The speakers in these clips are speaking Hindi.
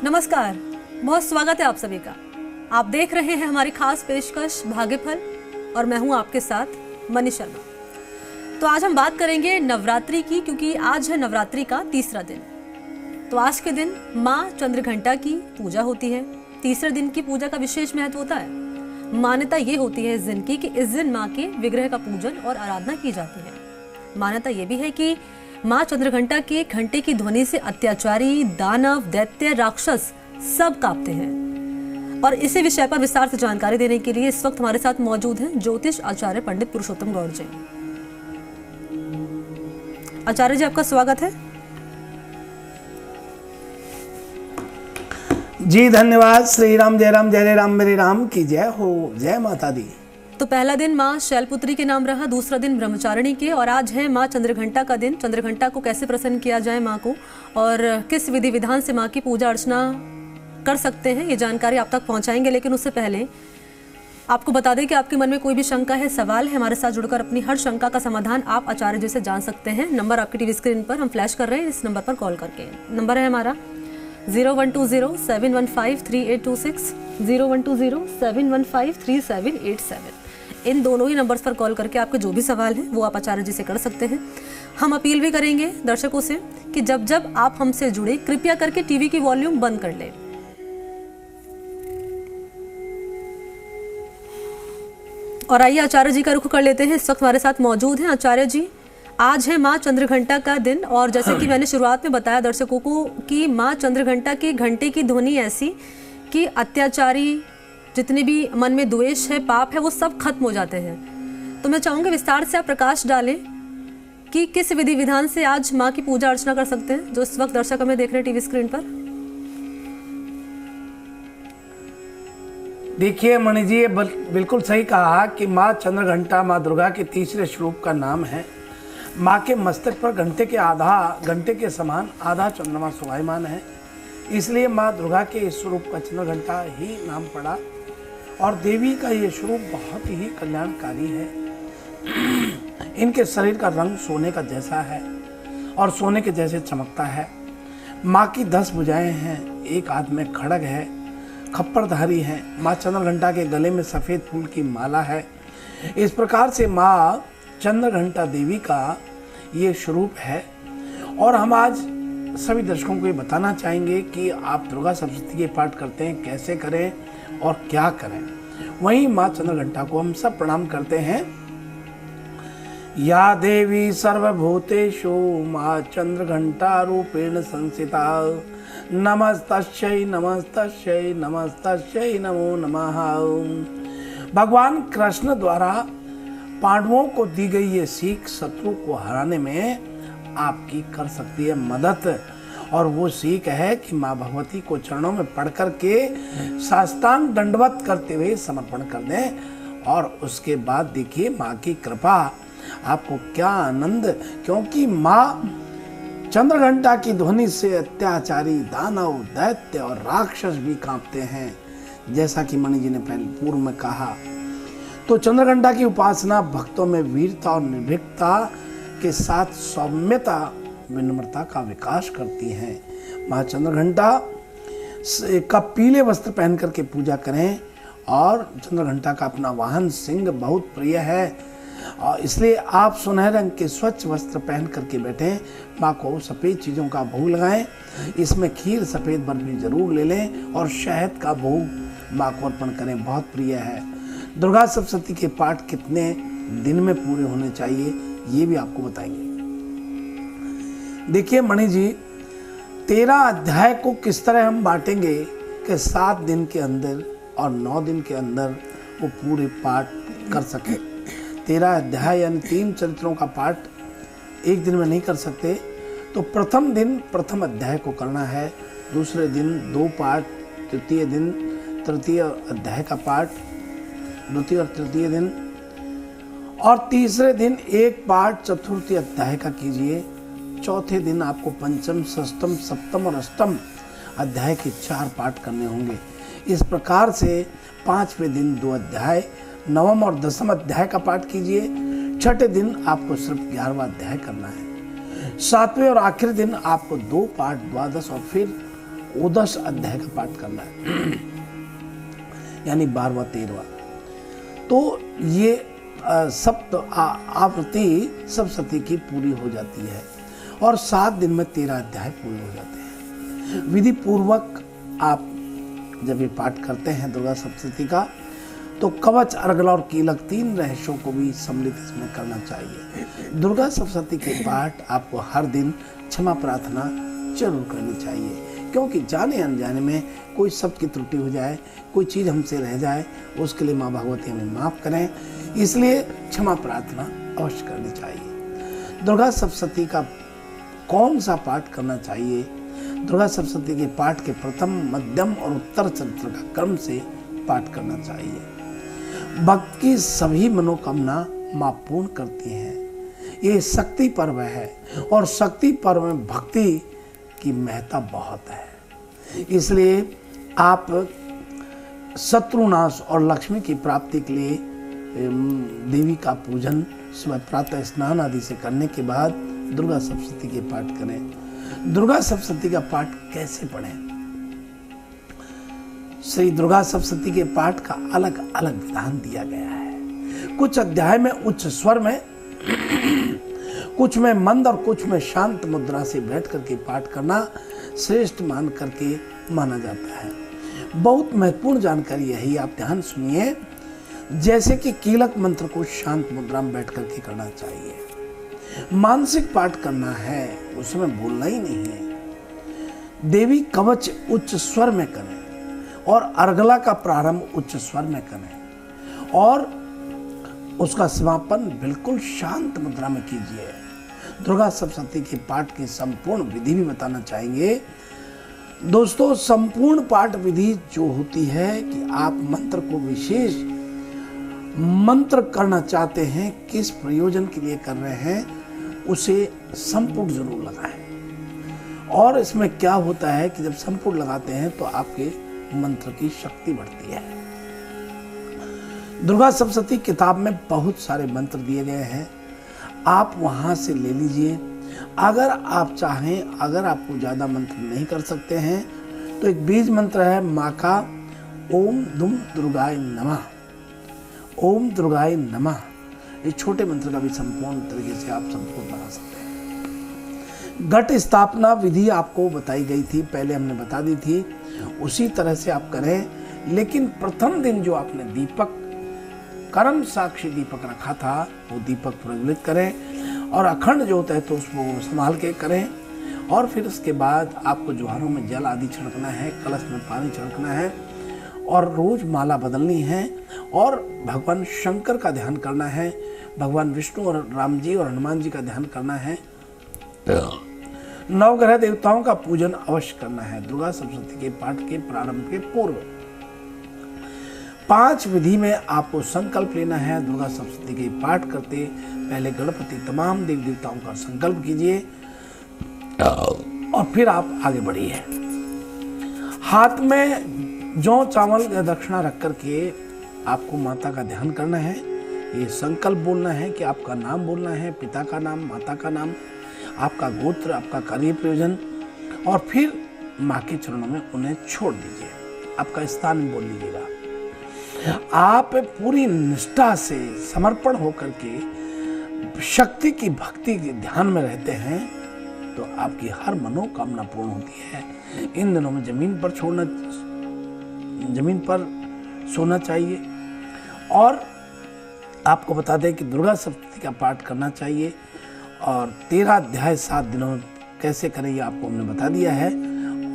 नमस्कार, बहुत स्वागत है आप सभी का। आप देख रहे हैं हमारी खास पेशकश भाग्यफल और मैं हूं आपके साथ मनी शर्मा। तो आज हम बात करेंगे नवरात्रि की, क्योंकि आज है नवरात्रि का तीसरा दिन। तो आज के दिन माँ चंद्रघंटा की पूजा होती है। तीसरे दिन की पूजा का विशेष महत्व होता है। मान्यता ये होती है इस दिन की कि इस दिन माँ के विग्रह का पूजन और आराधना की जाती है। मान्यता ये भी है कि माँ चंद्रघंटा के घंटे की ध्वनि से अत्याचारी, दानव, दैत्य, राक्षस सब कांपते हैं। और इसी विषय पर विस्तार से जानकारी देने के लिए इस वक्त हमारे साथ मौजूद हैं ज्योतिष आचार्य पंडित पुरुषोत्तम गौड़ जी। आचार्य जी, आपका स्वागत है। जी धन्यवाद। श्री राम जय राम, जय राम, मेरे राम की जय हो, जय माता दी। तो पहला दिन माँ शैलपुत्री के नाम रहा, दूसरा दिन ब्रह्मचारिणी के, और आज है माँ चंद्रघंटा का दिन। चंद्रघंटा को कैसे प्रसन्न किया जाए माँ को, और किस विधि विधान से माँ की पूजा अर्चना कर सकते हैं, ये जानकारी आप तक पहुँचाएंगे। लेकिन उससे पहले आपको बता दें कि आपके मन में कोई भी शंका है, सवाल है, हमारे साथ जुड़कर अपनी हर शंका का समाधान आप आचार्य जी से जान सकते हैं। नंबर आपकी टीवी स्क्रीन पर हम फ्लैश कर रहे हैं, इस नंबर पर कॉल करके। नंबर है हमारा 0120-715-3826, 0120-715-3787। इन दोनों ही नंबर्स पर कॉल करके आपके जो भी सवाल हैं वो आप आचार्य जी से कर सकते हैं। हम अपील भी करेंगे दर्शकों से कि जब जब आप हमसे जुड़े, कृपया करके टीवी की वॉल्यूम बंद कर लें। और आइए आचार्य जी का रुख कर लेते हैं। इस वक्त हमारे साथ मौजूद हैं आचार्य जी। आज है माँ चंद्रघंटा का दिन, और जैसे कि मैंने शुरुआत में बताया दर्शकों को कि माँ चंद्रघंटा के घंटे की ध्वनि ऐसी कि अत्याचारी, जितने भी मन में द्वेष है, पाप है, वो सब खत्म हो जाते हैं। तो मैं चाहूंगी विस्तार से आप प्रकाश डालें कि किस विधि विधान से आज माँ की पूजा अर्चना कर सकते हैं, जो इस वक्त दर्शक हमें देख रहे हैं टीवी स्क्रीन पर। देखिए मणि जी, ये बिल्कुल सही कहा कि माँ चंद्रघंटा माँ दुर्गा के तीसरे स्वरूप का नाम है। माँ के मस्तक पर घंटे के समान आधा चंद्रमा शोभायमान है, इसलिए माँ दुर्गा के इस स्वरूप का चंद्रघंटा ही नाम पड़ा। और देवी का ये स्वरूप बहुत ही कल्याणकारी है। इनके शरीर का रंग सोने का जैसा है और सोने के जैसे चमकता है। माँ की 10 भुजाएं हैं, एक हाथ में खड्ग है, खप्परधारी है। माँ चंद्रघंटा के गले में सफ़ेद फूल की माला है। इस प्रकार से माँ चंद्रघंटा देवी का ये स्वरूप है। और हम आज सभी दर्शकों को ये बताना चाहेंगे कि आप दुर्गा सप्तशती के पाठ करते हैं, कैसे करें और क्या करें। वहीं माँ चंद्रघंटा को हम सब प्रणाम करते हैं। या देवी सर्वभूतेषु माँ चंद्रघंटा रूपेण संस्थिता, नमस्तस्यै नमस्तस्यै नमस्तस्यै नमो नमः। भगवान कृष्ण द्वारा पांडवों को दी गई ये सीख शत्रु को हराने में आपकी कर सकती है मदद। और वो सीख है कि माँ भगवती को चरणों में पढ़ कर के साष्टांग दंडवत करते हुए समर्पण कर दें, और उसके बाद देखिए माँ की कृपा, आपको क्या आनंद। क्योंकि माँ चंद्रघंटा की ध्वनि से अत्याचारी, दानव, दैत्य और राक्षस भी कांपते हैं, जैसा कि मणि जी ने पहले पूर्व में कहा। तो चंद्रघंटा की उपासना भक्तों में वीरता और निर्भीकता के साथ सौम्यता, विनम्रता का विकास करती हैं। माँ चंद्रघंटा का पीले वस्त्र पहन करके पूजा करें। और चंद्रघंटा का अपना वाहन सिंह बहुत प्रिय है, और इसलिए आप सुनहरे रंग के स्वच्छ वस्त्र पहन करके बैठें। माँ को सफ़ेद चीज़ों का भोग लगाएं। इसमें खीर, सफ़ेद बर्फी जरूर ले लें, और शहद का भोग माँ को अर्पण करें, बहुत प्रिय है। दुर्गा सप्तशती के पाठ कितने दिन में पूरे होने चाहिए, ये भी आपको बताएंगे। देखिए मणि जी, 13 अध्याय को किस तरह हम बांटेंगे कि 7 दिन के अंदर और 9 दिन के अंदर वो पूरे पाठ कर सके। 13 अध्याय यानी 3 चरित्रों का पाठ एक दिन में नहीं कर सकते। तो प्रथम दिन प्रथम अध्याय को करना है, दूसरे दिन 2 पाठ, तृतीय दिन तृतीय अध्याय का पाठ, द्वितीय और तृतीय दिन, और तीसरे दिन 1 पाठ चतुर्थी अध्याय का कीजिए। चौथे दिन आपको पंचम, षष्ठम, सप्तम और अष्टम अध्याय के 4 पाठ करने होंगे। इस प्रकार से 5वें दिन 2 अध्याय, नवम और दसम अध्याय का पाठ कीजिए। छठे दिन आपको सिर्फ 11वां अध्याय करना है। 7वें और आखिरी दिन आपको 2 पाठ, द्वादश और फिर ओदश अध्याय का पाठ करना है, यानी 12वां 13वां। तो ये सप्त आवृत्ति सप्तशती की पूरी हो जाती है और 7 दिन में 13 अध्याय पूरे हो जाते हैं। विधि पूर्वक आप जब ये पाठ करते हैं दुर्गा सप्तशती का, तो कवच, अर्गला और कीलक 3 रहस्यों को भी सम्मिलित इसमें करना चाहिए। दुर्गा सप्तशती के पाठ आपको हर दिन क्षमा प्रार्थना जरूर करनी चाहिए, क्योंकि जाने अनजाने में कोई शब्द की त्रुटि हो जाए, कोई चीज़ हमसे रह जाए, उसके लिए माँ भगवती हमें माफ़ करें, इसलिए क्षमा प्रार्थना अवश्य करनी चाहिए। दुर्गा सप्तशती का कौन सा पाठ करना चाहिए? दुर्गा सप्तशती के पाठ के प्रथम, मध्यम और उत्तर चरित्र का क्रम से पाठ करना चाहिए। भक्त की सभी मनोकामना मां पूर्ण करती हैं। ये शक्ति पर्व है और शक्ति पर्व में भक्ति की महत्ता बहुत है। इसलिए आप शत्रुनाश और लक्ष्मी की प्राप्ति के लिए देवी का पूजन सुबह प्रातः स्नान आदि से करने के बाद दुर्गा सप्तशती के पाठ करें। दुर्गा सप्तशती का पाठ कैसे पढ़ें? श्री दुर्गा सप्तशती के पाठ का अलग अलग विधान दिया गया है। कुछ अध्याय में उच्च स्वर में, कुछ में मंद और कुछ में शांत मुद्रा से बैठ करके पाठ करना श्रेष्ठ मान करके माना जाता है। बहुत महत्वपूर्ण जानकारी यही, आप ध्यान सुनिए। जैसे कि कीलक मंत्र को शांत मुद्रा में बैठ करके करना चाहिए। मानसिक पाठ करना है, उसमें बोलना ही नहीं है। देवी कवच उच्च स्वर में करें और अर्गला का प्रारंभ उच्च स्वर में करें और उसका समापन बिल्कुल शांत मुद्रा में कीजिए। दुर्गा सप्तशती के पाठ की संपूर्ण विधि भी बताना चाहेंगे। दोस्तों, संपूर्ण पाठ विधि जो होती है कि आप मंत्र को विशेष मंत्र करना चाहते हैं, किस प्रयोजन के लिए कर रहे हैं, उसे संपुट जरूर लगाएं। और इसमें क्या होता है कि जब संपुट लगाते हैं तो आपके मंत्र की शक्ति बढ़ती है। दुर्गा सप्तशती किताब में बहुत सारे मंत्र दिए गए हैं, आप वहां से ले लीजिए। अगर आप चाहें, अगर आपको ज्यादा मंत्र नहीं कर सकते हैं, तो एक बीज मंत्र है माँ का, ओम दुम दुर्गाय नमः, ओम दुर्गाय नमः। इस छोटे मंत्र का भी संपूर्ण तरीके से आप संपूर्ण बना सकते हैं। घट स्थापना विधि आपको बताई गई थी, पहले हमने बता दी थी, उसी तरह से आप करें। लेकिन प्रथम दिन जो आपने दीपक, कर्म साक्षी दीपक रखा था, वो दीपक प्रज्वलित करें और अखंड जो है तो उसको संभाल के करें। और फिर उसके बाद आपको ज्वारों में जल आदि छिड़कना है, कलश में पानी छिड़कना है और रोज माला बदलनी है और भगवान शंकर का ध्यान करना है, भगवान विष्णु और राम जी और हनुमान जी का ध्यान करना है। नवग्रह देवताओं का पूजन अवश्य करना है दुर्गा सप्तशती के पाठ के प्रारंभ के पूर्व। 5 विधि में आपको संकल्प लेना है। दुर्गा सप्तशती के पाठ करते पहले गणपति तमाम देवी देवताओं का संकल्प कीजिए और फिर आप आगे बढ़िए। हाथ में जौ चावल या दक्षिणा रख करके आपको माता का ध्यान करना है। ये संकल्प बोलना है कि आपका नाम बोलना है, पिता का नाम, माता का नाम, आपका गोत्र, आपका कार्य प्रयोजन, और फिर माँ के चरणों में उन्हें छोड़ दीजिए। आपका स्थान बोल लीजिएगा। आप पूरी निष्ठा से समर्पण होकर के शक्ति की भक्ति के ध्यान में रहते हैं तो आपकी हर मनोकामना पूर्ण होती है। इन दिनों में जमीन पर सोना चाहिए। और आपको बता दें कि दुर्गा सप्तशती का पाठ करना चाहिए और 13 अध्याय 7 दिनों में कैसे करें ये आपको हमने बता दिया है।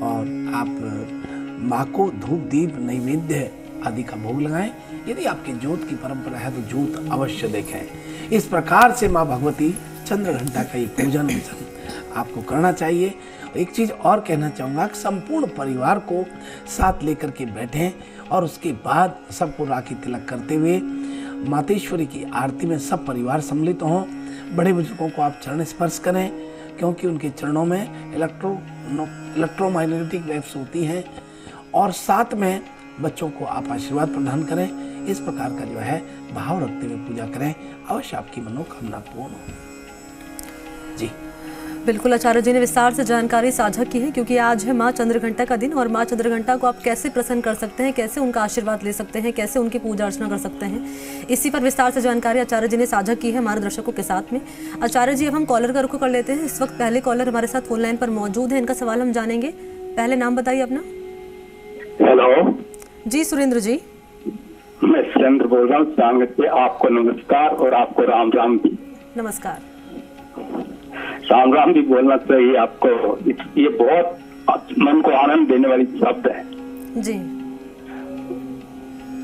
और आप माँ को धूप दीप नैवेद्य आदि का भोग लगाएं। यदि आपके ज्योत की परंपरा है तो ज्योत अवश्य देखें। इस प्रकार से माँ भगवती चंद्र घंटा का ये पूजन आपको करना चाहिए। एक चीज और कहना चाहूँगा कि संपूर्ण परिवार को साथ लेकर के बैठें और उसके बाद सबको राखी तिलक करते हुए मातेश्वरी की आरती में सब परिवार सम्मिलित हों। बड़े बुजुर्गों को आप चरण स्पर्श करें क्योंकि उनके चरणों में इलेक्ट्रोमैग्नेटिक वेव्स होती हैं। और साथ में बच्चों को आप आशीर्वाद प्रदान करें। इस प्रकार का जो है भाव रखते हुए पूजा करें, अवश्य आपकी मनोकामना पूर्ण हो। जी। बिल्कुल, आचार्य जी ने विस्तार से जानकारी साझा की है, क्योंकि आज है माँ चंद्रघंटा का दिन और माँ चंद्रघंटा को आप कैसे प्रसन्न कर सकते हैं, कैसे उनका आशीर्वाद ले सकते हैं, कैसे उनकी पूजा अर्चना कर सकते हैं, इसी पर विस्तार से जानकारी आचार्य जी ने साझा की है हमारे दर्शकों के साथ में। आचार्य जी, अब हम कॉलर का रुख कर लेते हैं। इस वक्त पहले कॉलर हमारे साथ फोन लाइन पर मौजूद है, इनका सवाल हम जानेंगे। पहले नाम बताइए अपना। हेलो जी सुरेंद्र जी। मैं सुरेंद्र बोल रहा हूँ सांगत से। आपको नमस्कार और आपको राम राम जी। नमस्कार। राम राम जी बोलना चाहिए आपको। ये बहुत मन को आनंद देने वाली शब्द है जी।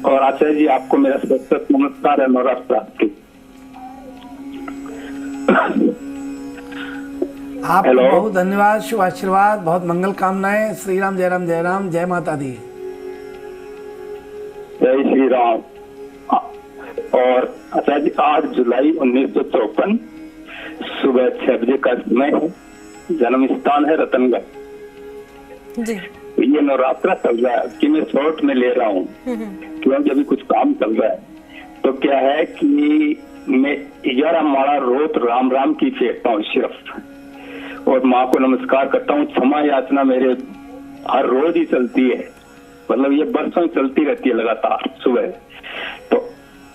और आचार्य जी आपको मेरा सतत नमस्कार है। नवरात्र आपकी। आपको बहुत धन्यवाद, शुभ आशीर्वाद, बहुत मंगल कामनाएं। श्री राम, जय राम, जय राम, जय माता दी। जय श्री राम। और आचार्य जी 8 जुलाई 1954 सुबह 6 बजे का समय है। जन्म स्थान है रतनगढ़ जी। ये नवरात्रा चल रहा है कि मैं शॉर्ट में ले रहा हूँ क्योंकि अभी कुछ काम चल रहा है। तो क्या है कि मैं 11 माला रोज राम राम की फेंकता हूँ सिर्फ, और माँ को नमस्कार करता हूँ। क्षमा याचना मेरे हर रोज ही चलती है, मतलब ये बरसों चलती रहती है लगातार सुबह। तो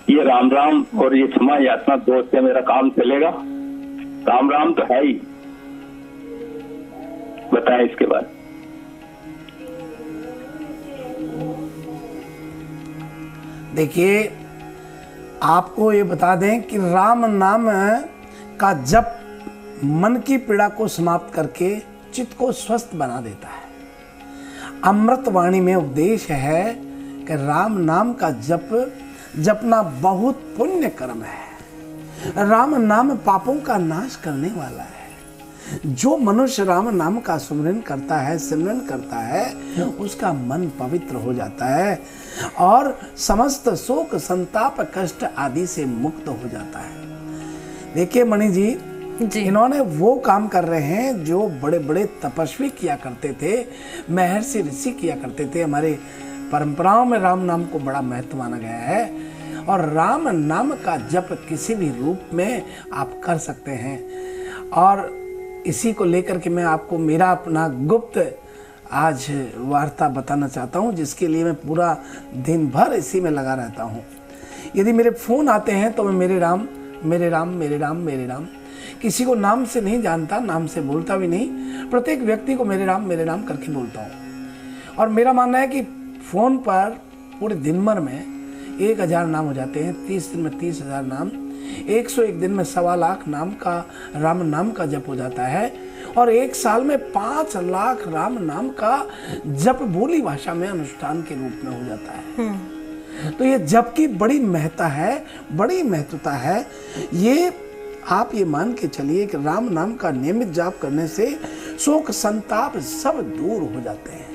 ये राम राम और ये क्षमा याचना 2 से मेरा काम चलेगा। राम राम तो है ही, बताएं इसके बाद। देखिए, आपको ये बता दें कि राम नाम का जप मन की पीड़ा को समाप्त करके चित्त को स्वस्थ बना देता है। अमृत वाणी में उपदेश है कि राम नाम का जपना बहुत पुण्य कर्म है। राम नाम पापों का नाश करने वाला है। जो मनुष्य राम नाम का सुमिरन करता है, सिमरन करता है, उसका मन पवित्र हो जाता है और समस्त शोक संताप कष्ट आदि से मुक्त हो जाता है। देखिए मणि जी, इन्होंने वो काम कर रहे हैं जो बड़े बड़े तपस्वी किया करते थे, महर्षि ऋषि किया करते थे। हमारे परंपराओं में राम नाम को बड़ा महत्व माना गया है और राम नाम का जप किसी भी रूप में आप कर सकते हैं। और इसी को लेकर के मैं आपको मेरा अपना गुप्त आज वार्ता बताना चाहता हूँ, जिसके लिए मैं पूरा दिन भर इसी में लगा रहता हूँ। यदि मेरे फोन आते हैं तो मैं मेरे राम मेरे राम मेरे राम मेरे राम, किसी को नाम से नहीं जानता, नाम से बोलता भी नहीं, प्रत्येक व्यक्ति को मेरे राम करके बोलता हूँ। और मेरा मानना है कि फोन पर पूरे दिन भर में 1000 नाम हो जाते हैं, 30 दिन में 30,000 नाम, 101 दिन में 1.25 लाख नाम का राम नाम का जप हो जाता है और 1 साल में 5 लाख राम नाम का जप बोली भाषा में अनुष्ठान के रूप में हो जाता है। तो ये जप की बड़ी महत्ता है, बड़ी महत्वता है। ये आप ये मान के चलिए कि राम नाम का नियमित जाप करने से शोक संताप सब दूर हो जाते हैं।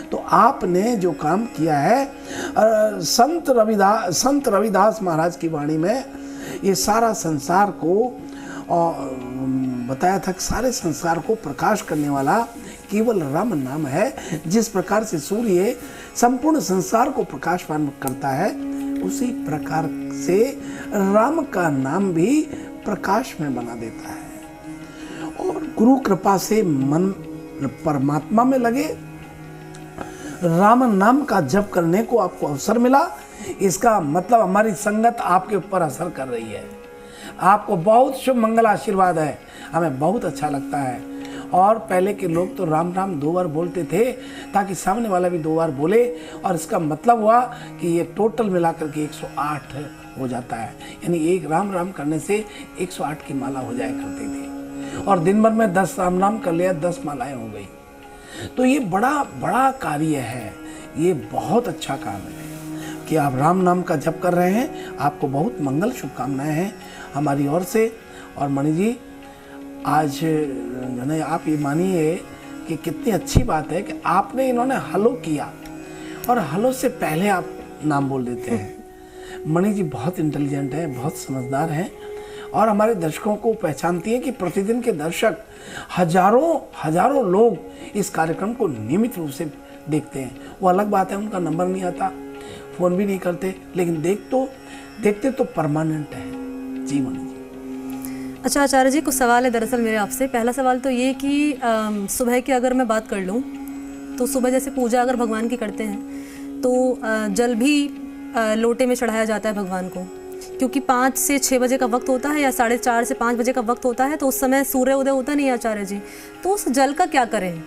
तो आपने जो काम किया है, संत रविदास महाराज की वाणी में ये सारा संसार को बताया था कि सारे संसार को प्रकाश करने वाला केवल राम नाम है। जिस प्रकार से सूर्य संपूर्ण संसार को प्रकाशवान करता है, उसी प्रकार से राम का नाम भी प्रकाश में बना देता है। और गुरु कृपा से मन परमात्मा में लगे, राम नाम का जप करने को आपको अवसर मिला, इसका मतलब हमारी संगत आपके ऊपर असर कर रही है। आपको बहुत शुभ मंगल आशीर्वाद है, हमें बहुत अच्छा लगता है। और पहले के लोग तो राम राम 2 बार बोलते थे ताकि सामने वाला भी 2 बार बोले, और इसका मतलब हुआ कि ये टोटल मिलाकर के 108 हो जाता है। यानी एक राम राम करने से 108 की माला हो जाया करती थी। और दिन भर में 10 राम नाम कर लिया, 10 मालाएं हो गई। तो ये बड़ा कार्य है, ये बहुत अच्छा काम है कि आप राम नाम का जप कर रहे हैं। आपको बहुत मंगल शुभकामनाएं हैं हमारी ओर से। और मणि जी, आज आप ये मानिए कि कितनी अच्छी बात है कि आपने इन्होंने हलो किया और हलो से पहले आप नाम बोल देते हैं। मणि जी बहुत इंटेलिजेंट है, बहुत समझदार हैं और हमारे दर्शकों को पहचानती है कि प्रतिदिन के दर्शक हजारों लोग इस कार्यक्रम को नियमित रूप से देखते हैं। वो अलग बात है, उनका नंबर नहीं आता, फोन भी नहीं करते, लेकिन देखते तो परमानेंट है। जी मणि जी। अच्छा आचार्य जी, कुछ सवाल है दरअसल मेरे आपसे। पहला सवाल तो ये कि सुबह की अगर मैं बात कर लूँ तो सुबह जैसे पूजा अगर भगवान की करते हैं तो जल भी लोटे में चढ़ाया जाता है भगवान को, क्योंकि 5 से 6 बजे का वक्त होता है या 4:30 से 5 बजे का वक्त होता है, तो उस समय सूर्य उदय होता नहीं है आचार्य जी, तो उस जल का क्या करें?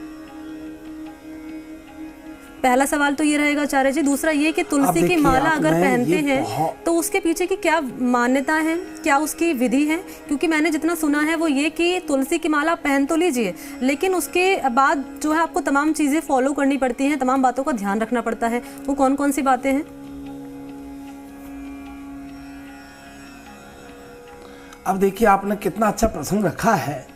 पहला सवाल तो ये रहेगा आचार्य जी। दूसरा ये कि तुलसी की माला अगर पहनते हैं तो उसके पीछे की क्या मान्यता है, क्या उसकी विधि है? क्योंकि मैंने जितना सुना है वो ये कि तुलसी की माला पहन तो लीजिए, लेकिन उसके बाद जो है आपको तमाम चीज़ें फॉलो करनी पड़ती हैं, तमाम बातों का ध्यान रखना पड़ता है। वो कौन कौन सी बातें हैं? अब देखिए आपने कितना अच्छा प्रसंग रखा है।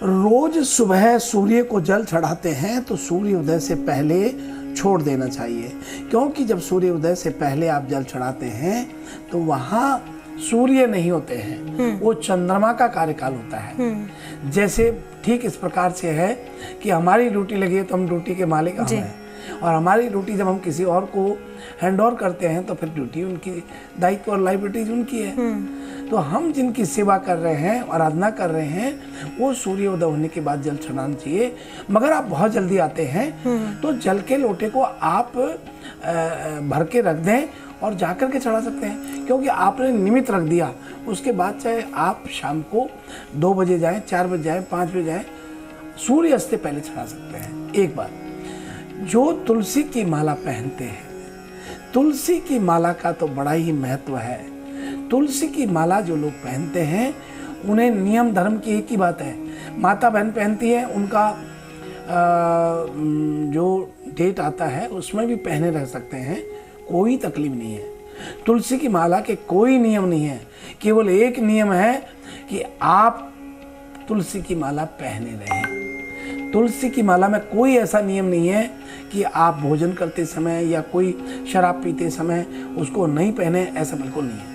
रोज सुबह सूर्य को जल चढ़ाते हैं तो सूर्य उदय से पहले छोड़ देना चाहिए, क्योंकि जब सूर्य उदय से पहले आप जल चढ़ाते हैं तो वहाँ सूर्य नहीं होते हैं, वो चंद्रमा का कार्यकाल होता है। जैसे ठीक इस प्रकार से है कि हमारी ड्यूटी लगी है तो हम ड्यूटी के मालिक हम हैं, और हमारी ड्यूटी जब हम किसी और को हैंड ओवर करते हैं तो फिर ड्यूटी उनकी, दायित्व और लाइबिलिटीज उनकी है। तो हम जिनकी सेवा कर रहे हैं, आराधना कर रहे हैं, वो सूर्य उदय होने के बाद जल चढ़ाना चाहिए। मगर आप बहुत जल्दी आते हैं तो जल के लोटे को आप भर के रख दें और जाकर के चढ़ा सकते हैं, क्योंकि आपने निमित्त रख दिया। उसके बाद चाहे आप शाम को 2 बजे जाएं, 4 बजे जाएं, 5 बजे जाएं, सूर्य अस्त से पहले चढ़ा सकते हैं। एक बात, जो तुलसी की माला पहनते हैं, तुलसी की माला का तो बड़ा ही महत्व है। तुलसी की माला जो लोग पहनते हैं उन्हें नियम धर्म की एक ही बात है। माता बहन पहनती है, उनका जो डेट आता है उसमें भी पहने रह सकते हैं, कोई तकलीफ नहीं है। तुलसी की माला के कोई नियम नहीं है, केवल एक नियम है कि आप तुलसी की माला पहने रहें। तुलसी की माला में कोई ऐसा नियम नहीं है कि आप भोजन करते समय या कोई शराब पीते समय उसको नहीं पहने, ऐसा बिल्कुल नहीं है।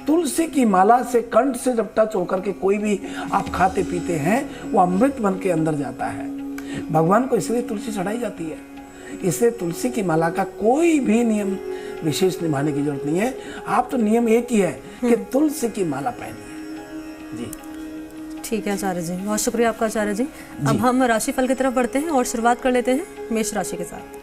तुलसी की माला से कंठ से जब टच होकर के कोई भी आप खाते पीते हैं वो अमृत बन के अंदर जाता है। भगवान को इसलिए तुलसी चढ़ाई जाती है। इसलिए तुलसी की माला का कोई भी नियम विशेष निभाने की जरूरत नहीं है। आप तो नियम एक ही है कि तुलसी की माला पहनिए। जी ठीक है आचार्य जी, बहुत शुक्रिया आपका आचार्य जी। अब हम राशिफल की तरफ बढ़ते हैं और शुरुआत कर लेते हैं मेष राशि के साथ।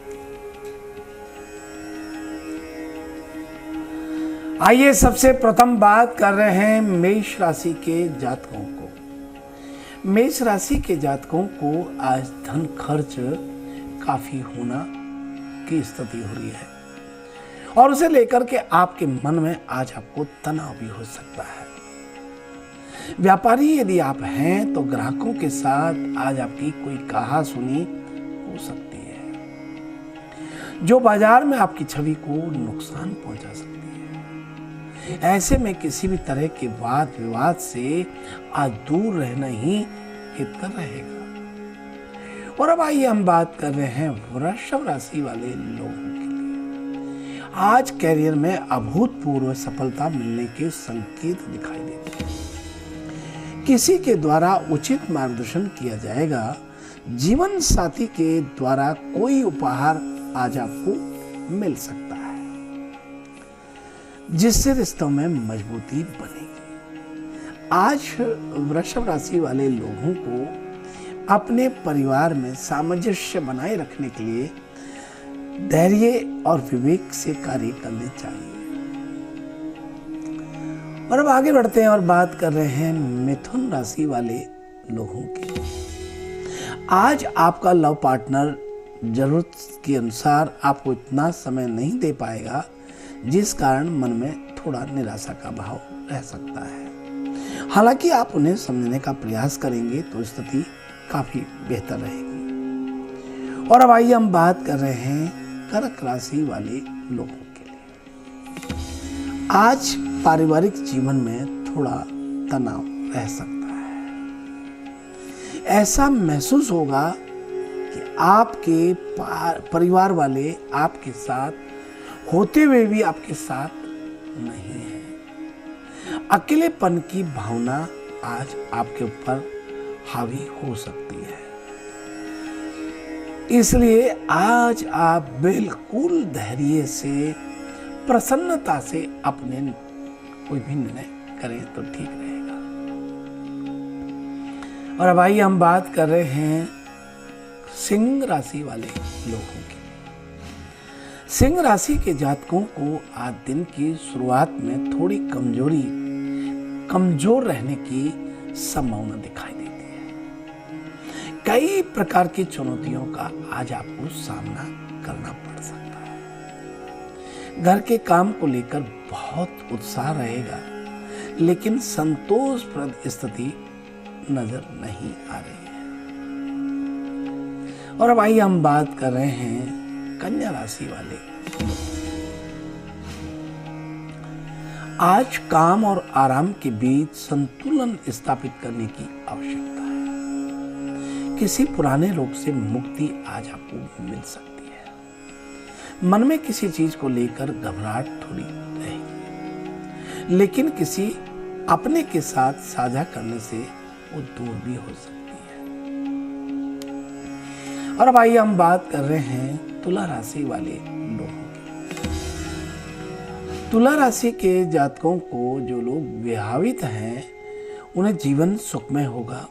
आइए सबसे प्रथम बात कर रहे हैं मेष राशि के जातकों को। मेष राशि के जातकों को आज धन खर्च काफी होना की स्थिति हो रही है, और उसे लेकर के आपके मन में आज आपको तनाव भी हो सकता है। व्यापारी यदि आप हैं तो ग्राहकों के साथ आज आपकी कोई कहा सुनी हो सकती है, जो बाजार में आपकी छवि को नुकसान पहुंचा सकती है। ऐसे में किसी भी तरह के वाद विवाद से आज दूर रहना ही बेहतर रहेगा। और अब आइए हम बात कर रहे हैं वृषभ राशि वाले लोगों के लिए। आज कैरियर में अभूतपूर्व सफलता मिलने के संकेत दिखाई देते हैं। किसी के द्वारा उचित मार्गदर्शन किया जाएगा। जीवन साथी के द्वारा कोई उपहार आज आपको मिल सकता है, जिससे रिश्तों में मजबूती बनेगी। आज वृषभ राशि वाले लोगों को अपने परिवार में सामंजस्य बनाए रखने के लिए धैर्य और विवेक से कार्य करने चाहिए। और अब आगे बढ़ते हैं और बात कर रहे हैं मिथुन राशि वाले लोगों की। आज आपका लव पार्टनर जरूरत के अनुसार आपको इतना समय नहीं दे पाएगा, जिस कारण मन में थोड़ा निराशा का भाव रह सकता है। हालांकि आप उन्हें समझने का प्रयास करेंगे तो स्थिति काफी बेहतर रहेगी। और अब आइए हम बात कर रहे हैं कर्क राशि वाले लोगों के लिए। आज पारिवारिक जीवन में थोड़ा तनाव रह सकता है। ऐसा महसूस होगा कि आपके परिवार वाले आपके साथ होते हुए भी आपके साथ नहीं है। अकेलेपन की भावना आज आपके ऊपर हावी हो सकती है। इसलिए आज आप बिल्कुल धैर्य से, प्रसन्नता से अपने कोई भी निर्णय करें तो ठीक रहेगा। और अब आइए हम बात कर रहे हैं सिंह राशि वाले लोगों की। सिंह राशि के जातकों को आज दिन की शुरुआत में थोड़ी कमजोर रहने की संभावना दिखाई देती है। कई प्रकार की चुनौतियों का आज आपको सामना करना पड़ सकता है। घर के काम को लेकर बहुत उत्साह रहेगा, लेकिन संतोषप्रद स्थिति नजर नहीं आ रही है। और अब आइए हम बात कर रहे हैं कन्या राशि वाले लोग। आज काम और आराम के बीच संतुलन स्थापित करने की आवश्यकता है। किसी पुराने रोग से मुक्ति आज आपको मिल सकती है। मन में किसी चीज को लेकर घबराहट थोड़ी रहेगी, लेकिन किसी अपने के साथ साझा करने से वो दूर भी हो सकती है। और अब आइए हम बात कर रहे हैं तुला राशि वाले लोगों की। तुला राशि के जातकों को, जो लोग विवाहित हैं, उन्हें जीवन सुखमय होगा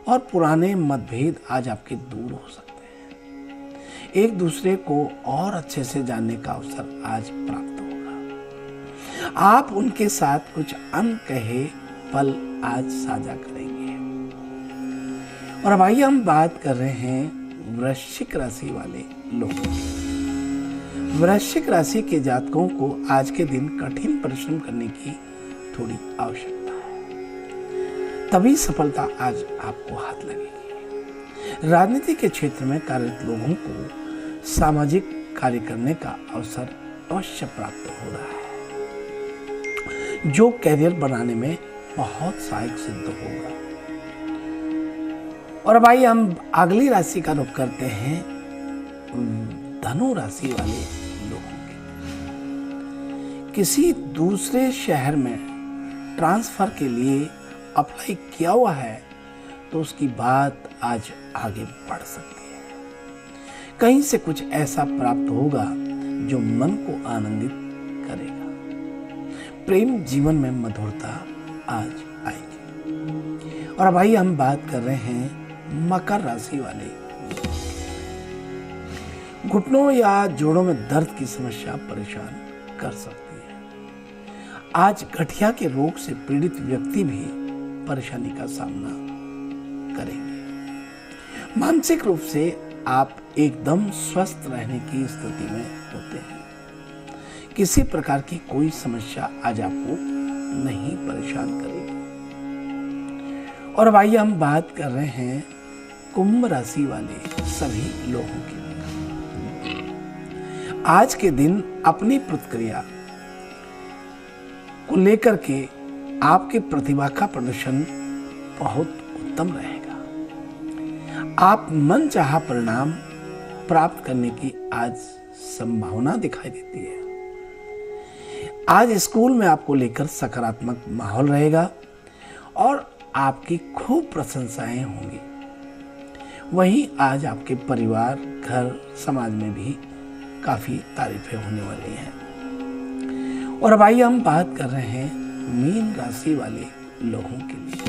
और पुराने मतभेद आज आपके दूर हो सकते हैं। एक दूसरे को और अच्छे से जानने का अवसर आज प्राप्त होगा। आप उनके साथ कुछ अनकहे पल आज साझा करेंगे। और अब आइए हम बात कर रहे हैं वृश्चिक राशि वाले लोगों की। वृश्चिक राशि के जातकों को आज के दिन कठिन परिश्रम करने की थोड़ी आवश्यकता है, तभी सफलता आज आपको हाथ लगेगी। राजनीति के क्षेत्र में कार्यरत लोगों को सामाजिक कार्य करने का अवसर अवश्य प्राप्त हो रहा है, जो कैरियर बनाने में बहुत सहायक सिद्ध होगा। और अब आइए हम अगली राशि का रुख करते हैं धनु राशि वाले लोगों के। किसी दूसरे शहर में ट्रांसफर के लिए अप्लाई किया हुआ है तो उसकी बात आज आगे बढ़ सकती है। कहीं से कुछ ऐसा प्राप्त होगा जो मन को आनंदित करेगा। प्रेम जीवन में मधुरता आज आएगी। और अब आइए हम बात कर रहे हैं मकर राशि वाले। घुटनों या जोड़ों में दर्द की समस्या परेशान कर सकती है। आज गठिया के रोग से पीड़ित व्यक्ति भी परेशानी का सामना करेंगे। मानसिक रूप से आप एकदम स्वस्थ रहने की स्थिति में होते हैं। किसी प्रकार की कोई समस्या आज आपको नहीं परेशान करेगी। और अब आइए हम बात कर रहे हैं कुंभ राशि वाले सभी लोगों की। आज के दिन अपनी प्रतिक्रिया को लेकर के आपकी प्रतिभा का प्रदर्शन बहुत उत्तम रहेगा। आप मनचाहा परिणाम प्राप्त करने की आज संभावना दिखाई देती है। आज स्कूल में आपको लेकर सकारात्मक माहौल रहेगा और आपकी खूब प्रशंसाएं होंगी। वहीं आज आपके परिवार, घर, समाज में भी काफी तारीफें होने वाली हैं। और अब आइए हम बात कर रहे हैं मीन राशि वाले लोगों के लिए।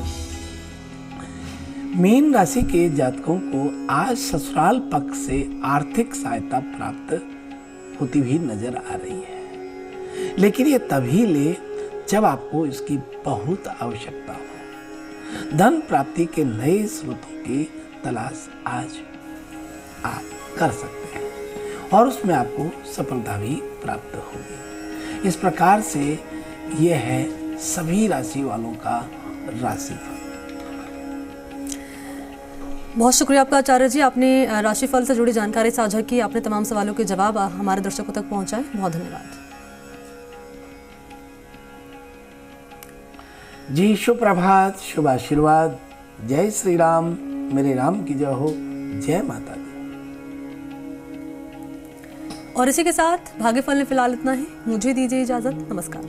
मीन राशि के जातकों को आज ससुराल पक्ष से आर्थिक सहायता प्राप्त होती हुई नजर आ रही है, लेकिन ये तभी ले जब आपको इसकी बहुत आवश्यकता हो। धन प्राप्ति के नए स्रोतों की तलाश आज आप कर सकते हैं और उसमें आपको सफलता भी प्राप्त होगी। इस प्रकार से यह है सभी राशि वालों का राशिफल। बहुत शुक्रिया आपका आचार्य जी, आपने राशिफल से जुड़ी जानकारी साझा की, आपने तमाम सवालों के जवाब हमारे दर्शकों तक पहुंचाए। बहुत धन्यवाद जी। शुभ प्रभात, शुभ आशीर्वाद। जय श्री राम। मेरे राम की जय हो। जय माता दी। और इसी के साथ भाग्यफल में फिलहाल इतना ही। मुझे दीजिए इजाजत। नमस्कार।